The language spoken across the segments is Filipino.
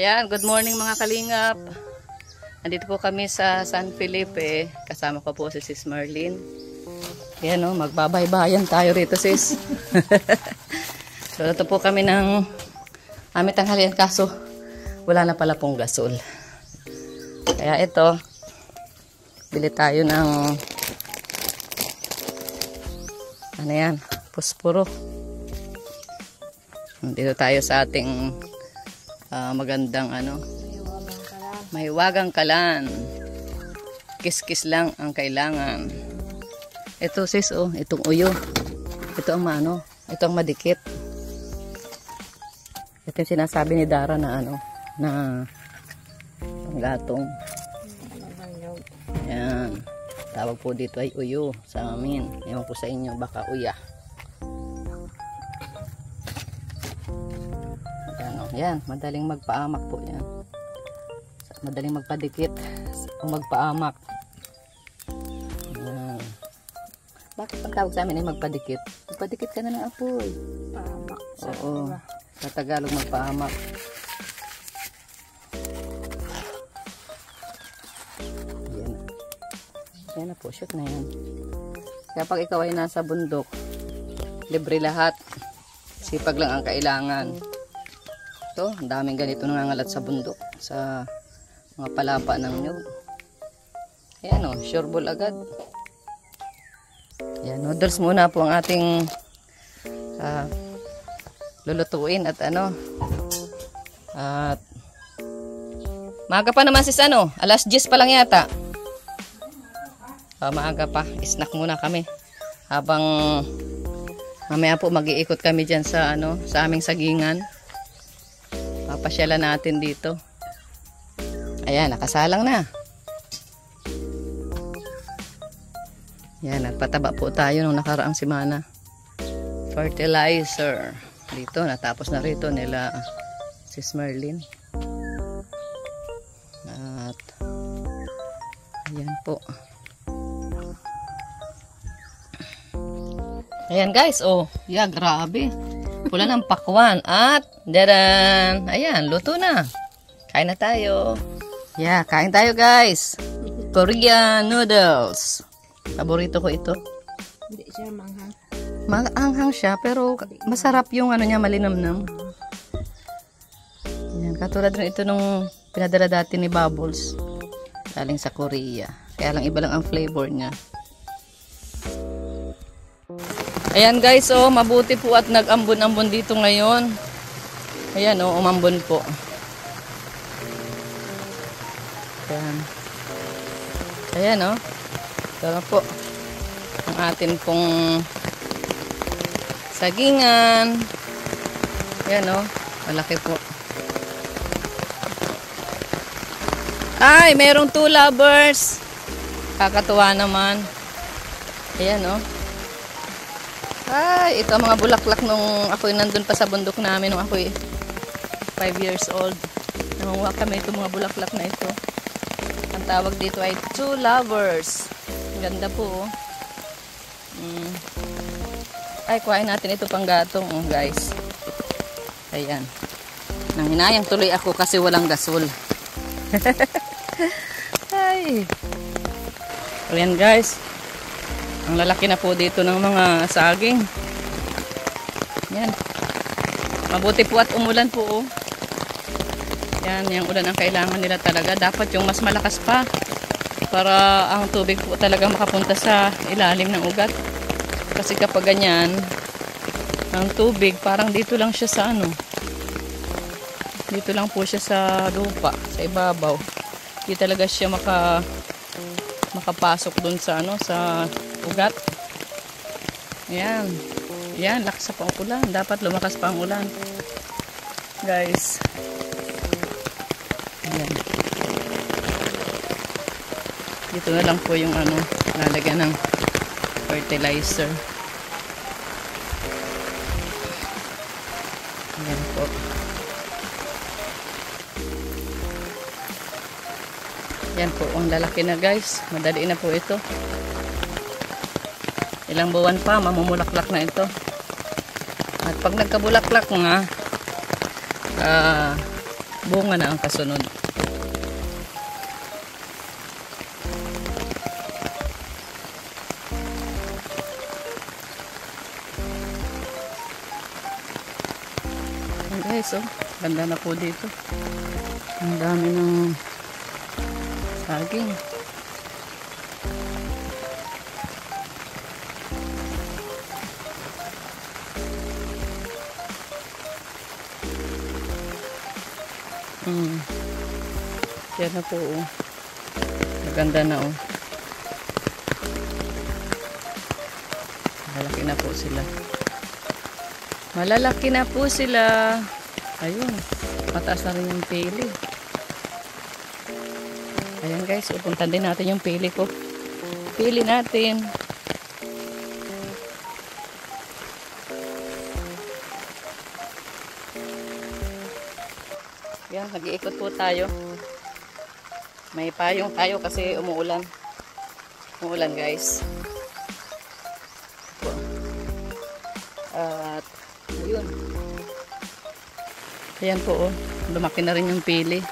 Ayan, good morning mga kalingap. Nandito po kami sa San Felipe. Kasama ko po si Sis Marlene. Ayan o, magbabay-bayan tayo rito sis. So ito po kami ng aming tanghalian, kaso wala na pala pong gasol. Kaya ito, bili tayo ng ano yan, puspuro. Dito tayo sa ating magandang ano, Mahiwagang Kalan. Kis-kis lang ang kailangan. Ito sis, oh, itong uyo. Ito ang maano, ito ang madikit. Ito yung sinasabi ni Dara na ano, na gatong. Yan. Tawag po dito ay uyo sa amin. Ewan po sa inyo, baka uya. Yan, madaling magpaamak po yan. Madaling magpadikit o magpaamak. Yan. Bakit ang tawag sa amin ay magpadikit? Magpadikit ka na ng apoy. Paamak. Oo. Sa Tagalog magpaamak. Yan. Yan na po, shoot na yan. Kaya pag ikaw ay nasa bundok, libre lahat. Sipag lang ang kailangan. Ito, ang daming ganito nangangalat sa bundok, sa mga palapa ng nyug. Ayan o, sureball agad. Ayan, noodles muna po ang ating lulutuin at ano. At maaga pa naman sis ano, alas 10 pa lang yata. Maaga pa, snack muna kami. Habang mamaya po mag-iikot kami dyan sa ano, sa aming sagingan. Papasyalan natin dito. Ayan, nakasalang na. Ayan, nagpataba po tayo nung nakaraang semana. Fertilizer. Dito, natapos na rito nila Sis Marlene. At ayan po. Ayan guys, oh. Yeah, grabe. Pula ng pakwan at daran. Ayan, luto na. Kain na tayo. Yeah, kain tayo guys. Korean noodles. Paborito ko ito. Hindi siya manghang. Manghang siya pero masarap yung ano niya, malinamnam. Ayan, katulad rin ito nung pinadala dati ni Bubbles. Galing sa Korea. Kaya lang iba lang ang flavor niya. Ayan guys, oh, mabuti po at nag-ambon-ambon dito ngayon. Ayan, oh, umambon po. Ayan. Ayan, oh. Ito po. Ang atin pong sagingan. Ayan, oh. Malaki po. Ay, merong 2 lovers. Kakatuwa naman. Ayan, oh. Ay, ito ang mga bulaklak nung ako'y nandun pa sa bundok namin nung ako'y 5 years old. Nangunguha kami itong mga bulaklak na ito. Ang tawag dito ay 2 lovers. Ganda po, oh. Ay, kuhain natin ito pang gatong, oh, guys. Ayan. Nanghinayang tuloy ako kasi walang gasol. Ay. Ayan, guys. Ang lalaki na po dito ng mga saging. Yan. Mabuti po at umulan po, oh. Yan, yung ulan ang kailangan nila talaga. Dapat yung mas malakas pa para ang tubig po talaga makapunta sa ilalim ng ugat. Kasi kapag ganyan, ang tubig parang dito lang siya sa ano. Dito lang po siya sa lupa, sa ibabaw. Hindi talaga siya makapasok dun sa ano, sa ugat. Ayan. Ayan, lakas pa ang ulan. Dapat lumakas pa ang ulan. Guys. Ayan. Dito na lang po yung ano, lalagyan ng fertilizer. Ayan po. Ayan po, ang lalaki na guys. Madali na po ito. Ilang buwan pa, mamumulaklak na ito. At pag nagkabulaklak nga, bunga na ang kasunod. Guys, oh, ganda na po dito. Ang dami ng saging. Yan na po, oh. Maganda na, oh. Malalaki na po sila. Malalaki na po sila. Ayun, mataas na rin yung pili. Ayan guys, upuntan din natin yung pili ko. Pili natin. Yan, nag-iikot po tayo. May payong tayo kasi umuulan. Umuulan guys. At ayun. Ayan po, oh. Lumaki na rin yung pili.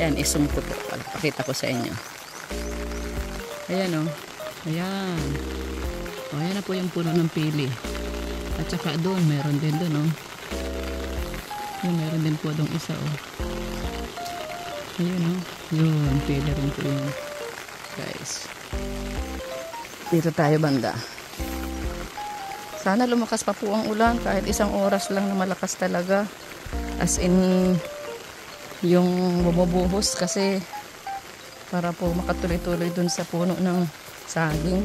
Ayan, isum ko po. Pakita ko sa inyo. Ayan, oh. Ayan. Oh, ayan na po yung puno ng pili. At saka doon, meron din doon, oh. Yun, meron din po doon isa, oh. Ayan, oh. Yun, pili rin po yun. Guys. Dito tayo banda. Sana lumakas pa po ang ulan. Kahit isang oras lang na malakas talaga. As in, yung bumubuhos kasi para po makatuloy-tuloy dun sa puno ng saging.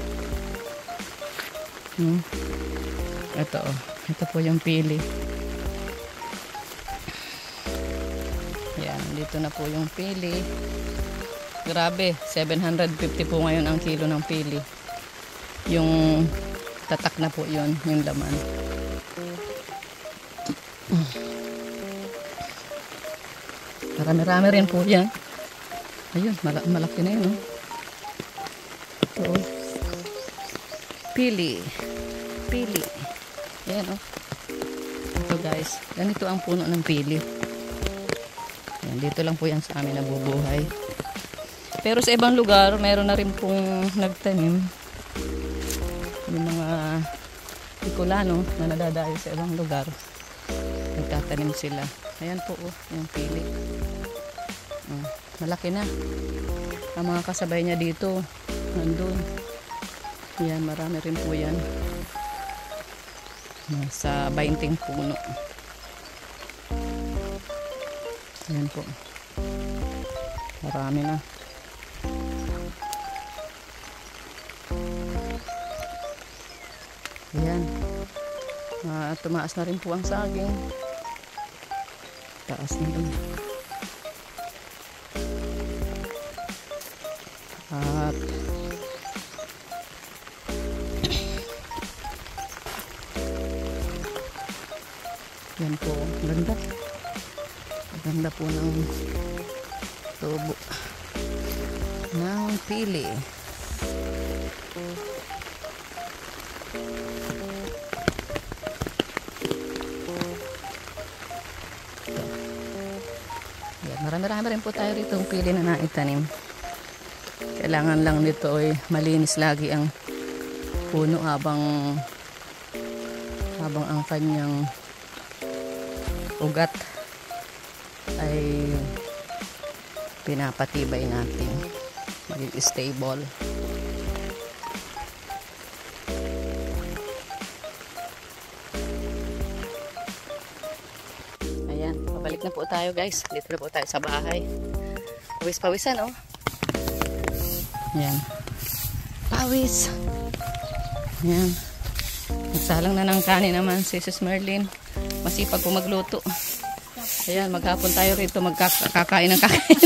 Ito, oh. Ito po yung pili. Yan, dito na po yung pili. Grabe, 750 po ngayon ang kilo ng pili. Yung tatak na po yun, yung laman. Marami-rami rin po yan. Ayun, malaki na yun. Oh. Ito. Pili. Pili. Ayan, oh. Ito guys, ganito ang puno ng pili. Ayan, dito lang po yan sa amin nabubuhay. Pero sa ibang lugar, mayroon na rin pong nagtanim. Yung mga Bicolano na nadadayo sa ibang lugar. Nagtatanim sila. Ayan po, oh, yung pili. Malaki na. Ang mga kasabay niya dito, nandun. Yan, marami rin po yan. Sa 20 puno. Ayan po. Marami na. Ayan. Tumaas na rin po ang saging. Taas na rin. At yan po, ganda. Ganda po ng tubo ng pili. Marami-rami rin po tayo rito ang pili na naitanim. Kailangan lang nito ay malinis lagi ang puno habang ang kanyang ugat ay pinapatibay natin. Maging stable. Ayan, pabalik na po tayo guys. Dito na po tayo sa bahay. Pawis-pawisan, oh. Ayan. Pawis. Ayan. Nagsalang na ng kanin naman si Sis Merlin. Masipag po magluto. Ayan, maghapon tayo rito magkakain ng kain.